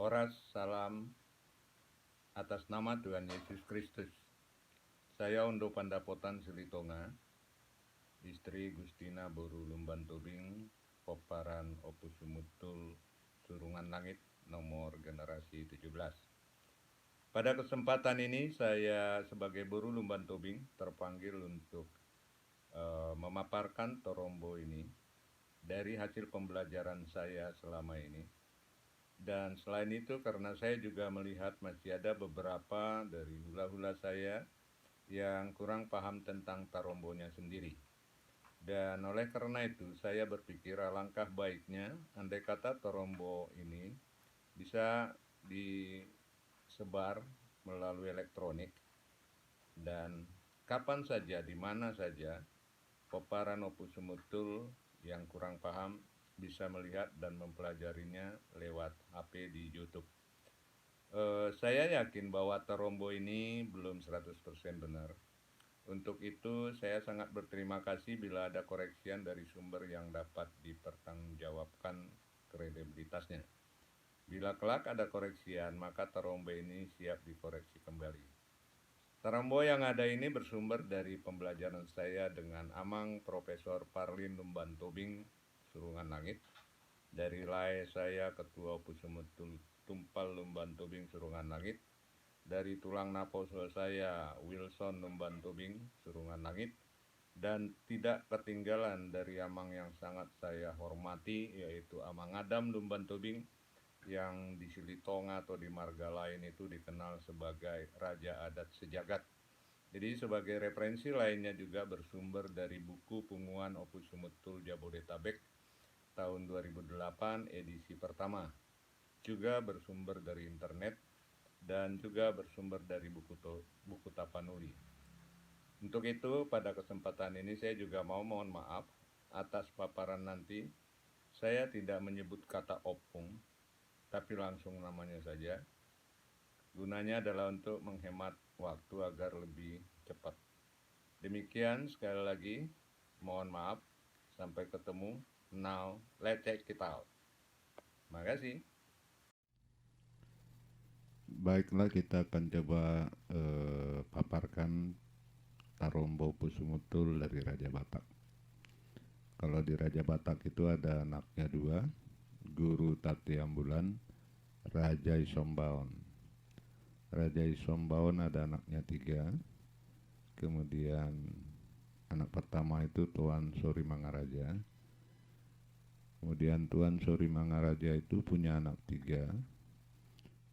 Horas salam atas nama Tuhan Yesus Kristus. Saya Ondo Pandapotan Silitonga, istri Gustina Boru Lumban Tobing, Poparan Opus Sumutul Surungan Langit nomor generasi 17. Pada kesempatan ini saya sebagai Boru Lumban Tobing terpanggil untuk memaparkan Torombo ini dari hasil pembelajaran saya selama ini. Dan selain itu karena saya juga melihat masih ada beberapa dari hula-hula saya yang kurang paham tentang tarombonya sendiri. Dan oleh karena itu saya berpikir alangkah baiknya andai kata tarombo ini bisa disebar melalui elektronik dan kapan saja, di mana saja peparan Opus Sumutul yang kurang paham bisa melihat dan mempelajarinya lewat HP di YouTube. Saya yakin bahwa Torombo ini belum 100% benar. Untuk itu saya sangat berterima kasih bila ada koreksian dari sumber yang dapat dipertanggungjawabkan kredibilitasnya. Bila kelak ada koreksian, maka Torombo ini siap dikoreksi kembali. Torombo yang ada ini bersumber dari pembelajaran saya dengan Amang Profesor Parlin Lumban Tobing, Surungan Langit. Dari Lai saya Ketua Opus Sumutul Tumpal Lumban Tobing, Surungan Langit. Dari tulang naposol saya Wilson Lumban Tobing, Surungan Langit. Dan tidak ketinggalan dari Amang yang sangat saya hormati, yaitu Amang Adam Lumban Tobing, yang di Silitonga atau di marga lain itu dikenal sebagai Raja Adat Sejagat. Jadi sebagai referensi lainnya juga bersumber dari buku Punguan Opus Sumutul Jabodetabek tahun 2008 edisi pertama. Juga bersumber dari internet dan juga bersumber dari buku Tapanuli. Untuk itu pada kesempatan ini saya juga mohon maaf atas paparan nanti. Saya tidak menyebut kata opung, tapi langsung namanya saja. Gunanya adalah untuk menghemat waktu agar lebih cepat. Demikian sekali lagi, mohon maaf. Sampai ketemu. Now, let's check it out. Terima kasih. Baiklah, kita akan coba paparkan Tarombo Pusumutul dari Raja Batak. Kalau di Raja Batak itu ada anaknya dua, Guru Tati Ambulan, Raja Isombaon. Raja Isombaon ada anaknya tiga, kemudian anak pertama itu Tuan Sori Mangaraja. Kemudian Tuan Sori Mangaraja itu punya anak tiga,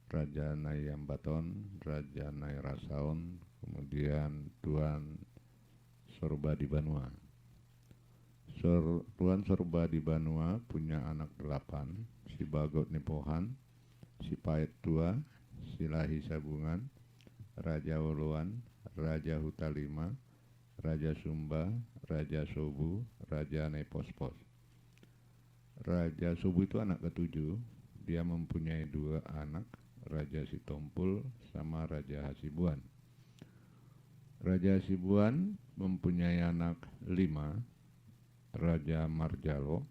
Raja Nayambaton, Raja Nairasaon, kemudian Tuan Sorba di Banua. Tuan Sorba di Banua punya anak 8, si Bagot Nepohan, si Pait Tua, si Lahi Sabungan, Raja Woluan, Raja Hutalima, Raja Sumba, Raja Sobu, Raja Nepospos. Raja Sobu itu anak ketujuh, dia mempunyai 2 anak, Raja Sitompul sama Raja Hasibuan. Raja Hasibuan mempunyai anak 5, Raja Marjalo,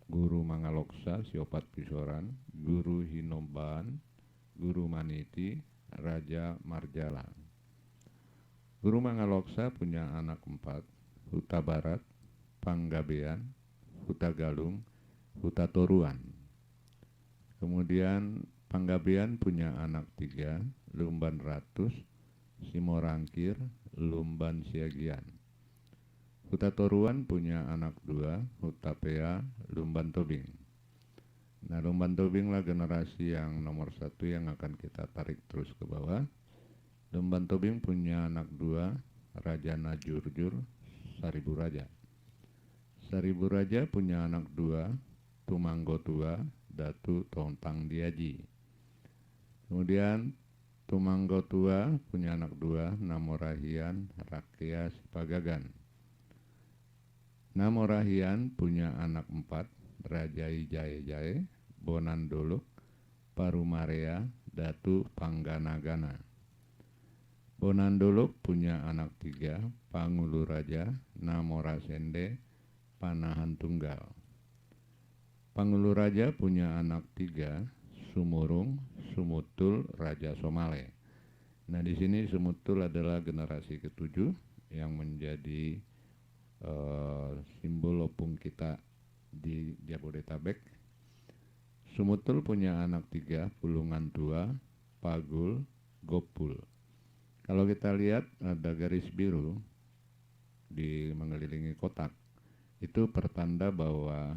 Guru Mangaloksa, Siopat Pisoran, Guru Hinoban, Guru Maniti, Raja Marjala. Guru Mangaloksa punya anak 4, Huta Barat, Panggabean, Huta Galung, Huta Toruan. Kemudian Panggabean punya anak 3, Lumban Ratus, Simorangkir, Lumban Siagian. Huta Toruan punya anak 2, Huta Pea, Lumban Tobing. Nah, Lumban Tobing lah generasi yang nomor 1 yang akan kita tarik terus ke bawah. Lumban Tobing punya anak 2, Raja Najurjur, Saribu Raja. Saribu Raja punya anak 2, Tumanggo Tua, Datu Tontang Diaji. Kemudian Tumanggo Tua punya anak 2, Namorahian, Rakyas Pagagan. Namorahian punya anak 4, Raja Ijae-jae, Bonandoluk, Parumarea, Datu Pangganagana. Bonandoluk punya anak 3, Pangulu Raja, Namorasende, Panahan Tunggal. Pangulu Raja punya anak 3, Sumurung, Sumutul, Raja Somale. Nah, di sini Sumutul adalah generasi ke-7 yang menjadi simbol opung kita di Jabodetabek. Sumutul punya anak 3, Pulungan Tua, Pagul, Gopul. Kalau kita lihat ada garis biru di mengelilingi kotak, itu pertanda bahwa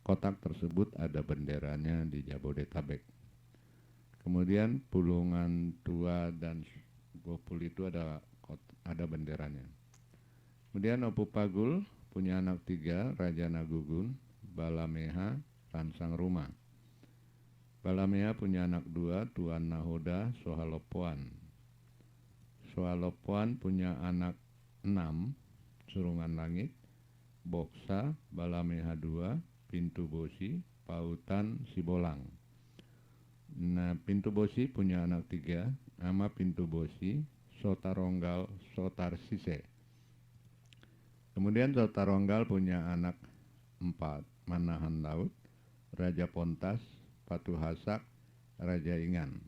kotak tersebut ada benderanya di Jabodetabek. Kemudian Pulungan Tua dan Gopul itu ada benderanya. Kemudian Opu Pagul punya anak 3, Raja Nagugun, Balameha, Ransang Rumah. Balameha punya anak 2, Tuan Nahoda, Sohalopoan. Sohalopoan punya anak 6, Surungan Langit, Boksa, Balameha 2, Pintu Bosi, Pautan, Sibolang. Nah, Pintu Bosi punya anak 3, nama Pintu Bosi, Sotaronggal, Sotarsise. Kemudian Sotaronggal punya anak 4, Manahan Laut, Raja Pontas, Patu Hasak, Raja Ingan.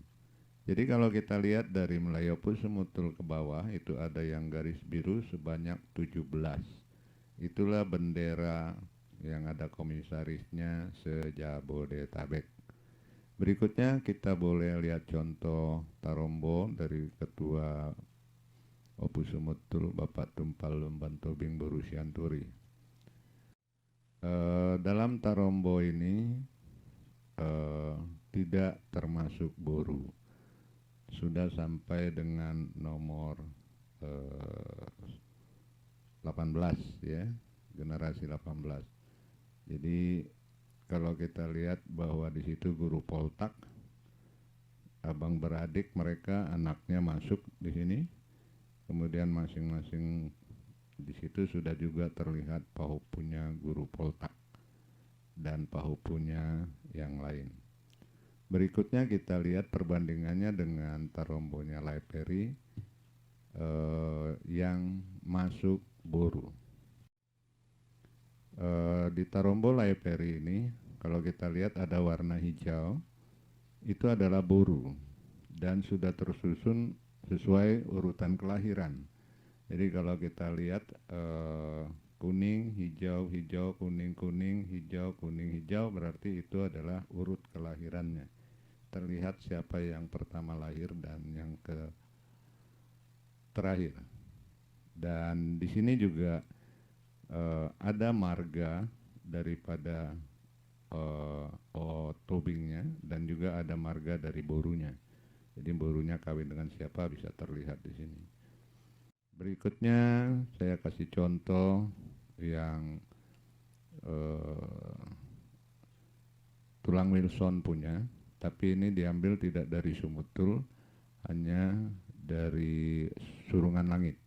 Jadi kalau kita lihat dari Melayopu Sumutul ke bawah itu ada yang garis biru sebanyak 17. Itulah bendera yang ada komisarisnya se-Jabodetabek. Berikutnya kita boleh lihat contoh Tarombo dari Ketua Opu Sumutul Bapak Tumpal Lumban Tobing Borusianturi. Dalam Tarombo ini tidak termasuk boru. Sudah sampai dengan nomor 18 ya, generasi 18. Jadi kalau kita lihat bahwa di situ guru Poltak, abang beradik mereka anaknya masuk di sini. Kemudian masing-masing di situ sudah juga terlihat pahupunya guru Poltak dan pahupunya yang lain. Berikutnya kita lihat perbandingannya dengan Tarombonya Laiperi yang masuk boru. Di Tarombo Laiperi ini kalau kita lihat ada warna hijau, itu adalah boru dan sudah tersusun sesuai urutan kelahiran. Jadi kalau kita lihat kuning, hijau, hijau, kuning, kuning, hijau, kuning, hijau, berarti itu adalah urut kelahirannya. Terlihat siapa yang pertama lahir dan yang terakhir. Dan di sini juga ada marga daripada tobingnya dan juga ada marga dari borunya. Jadi borunya kawin dengan siapa bisa terlihat di sini. Berikutnya saya kasih contoh yang Tulang Wilson punya, tapi ini diambil tidak dari Sumutul, hanya dari Surungan Langit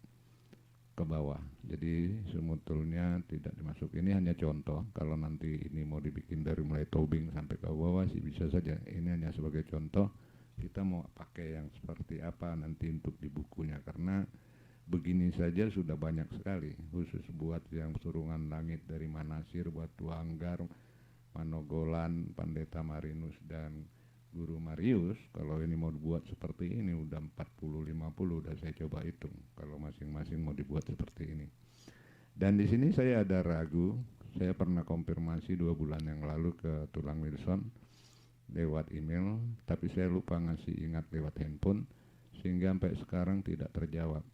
ke bawah. Jadi Sumutulnya tidak dimasuk. Ini hanya contoh. Kalau nanti ini mau dibikin dari mulai tobing sampai ke bawah sih bisa saja. Ini hanya sebagai contoh. Kita mau pakai yang seperti apa nanti untuk di bukunya, karena begini saja sudah banyak sekali. Khusus buat yang Surungan Langit dari Manasir, buat Tuanggar, Manogolan, Pandeta Marinus dan Guru Marius, kalau ini mau dibuat seperti ini udah 40-50 udah saya coba hitung kalau masing-masing mau dibuat seperti ini. Dan di sini saya ada ragu, saya pernah konfirmasi 2 bulan yang lalu ke Tulang Wilson lewat email, tapi saya lupa ngasih ingat lewat handphone sehingga sampai sekarang tidak terjawab.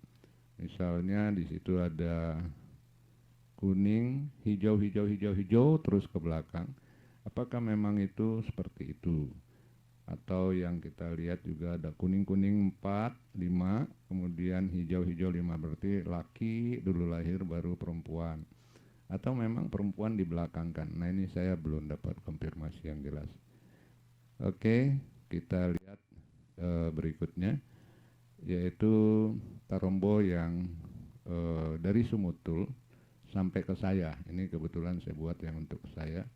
Misalnya di situ ada kuning, hijau, hijau, hijau, hijau terus ke belakang. Apakah memang itu seperti itu? Atau yang kita lihat juga ada kuning-kuning 4, 5, kemudian hijau-hijau 5, berarti laki dulu lahir baru perempuan. Atau memang perempuan dibelakangkan. Nah ini saya belum dapat konfirmasi yang jelas. Oke, kita lihat berikutnya, yaitu Tarombo yang dari Sumutul sampai ke saya. Ini kebetulan saya buat yang untuk saya.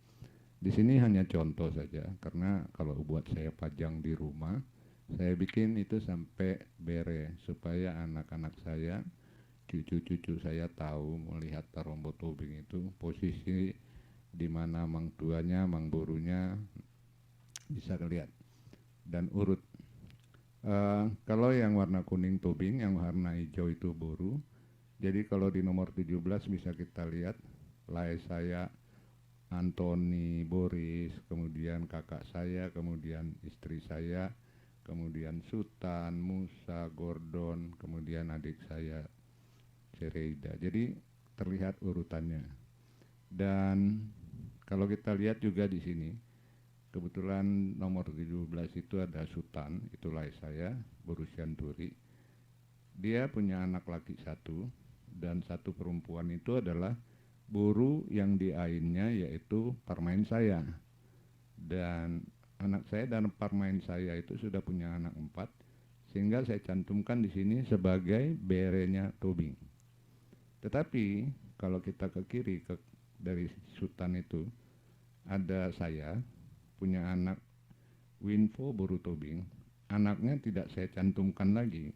Di sini hanya contoh saja, karena kalau buat saya pajang di rumah, saya bikin itu sampai bere, supaya anak-anak saya, cucu-cucu saya tahu melihat Tarombo tobing itu posisi di mana mang tuanya, mang borunya bisa lihat, dan urut. Kalau yang warna kuning tubing, yang warna hijau itu boru. Jadi kalau di nomor 17 bisa kita lihat lai saya, Antoni, Boris, kemudian kakak saya, kemudian istri saya, kemudian Sultan, Musa, Gordon, kemudian adik saya Cereida. Jadi terlihat urutannya. Dan kalau kita lihat juga di sini, kebetulan nomor 17 itu ada Sultan, itulah saya, berusia Turi. Dia punya anak laki satu dan satu perempuan, itu adalah buru yang di ainnya, yaitu permain saya. Dan anak saya dan permain saya itu sudah punya anak 4, sehingga saya cantumkan di sini sebagai berenya tobing. Tetapi kalau kita ke kiri dari Sultan itu ada saya punya anak Winfo buru tobing. Anaknya tidak saya cantumkan lagi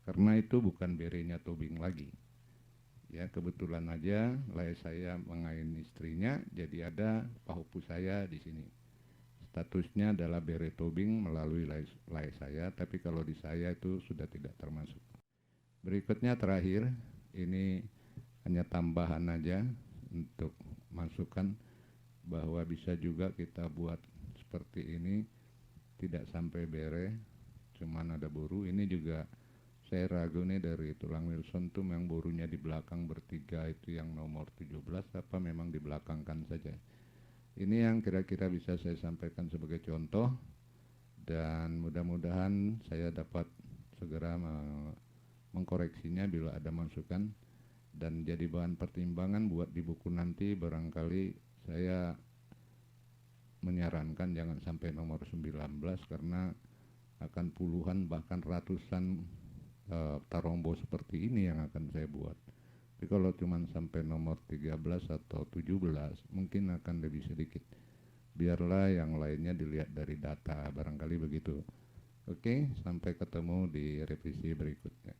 karena itu bukan berenya tobing lagi. Ya, kebetulan aja lai saya mengain istrinya, jadi ada pahupu saya di sini. Statusnya adalah bere tobing melalui lai saya, tapi kalau di saya itu sudah tidak termasuk. Berikutnya terakhir, ini hanya tambahan aja untuk masukan bahwa bisa juga kita buat seperti ini, tidak sampai bere, cuman ada boru. Ini juga saya ragu nih dari tulang Wilson tuh yang borunya di belakang bertiga itu yang nomor 17, apa memang di belakangkan saja. Ini yang kira-kira bisa saya sampaikan sebagai contoh, dan mudah-mudahan saya dapat segera mengkoreksinya bila ada masukan dan jadi bahan pertimbangan buat di buku nanti. Barangkali saya menyarankan jangan sampai nomor 19 karena akan puluhan bahkan ratusan tarombo seperti ini yang akan saya buat. Tapi kalau cuma sampai nomor 13 atau 17 mungkin akan lebih sedikit. Biarlah yang lainnya dilihat dari data, barangkali begitu. Oke, sampai ketemu di revisi berikutnya.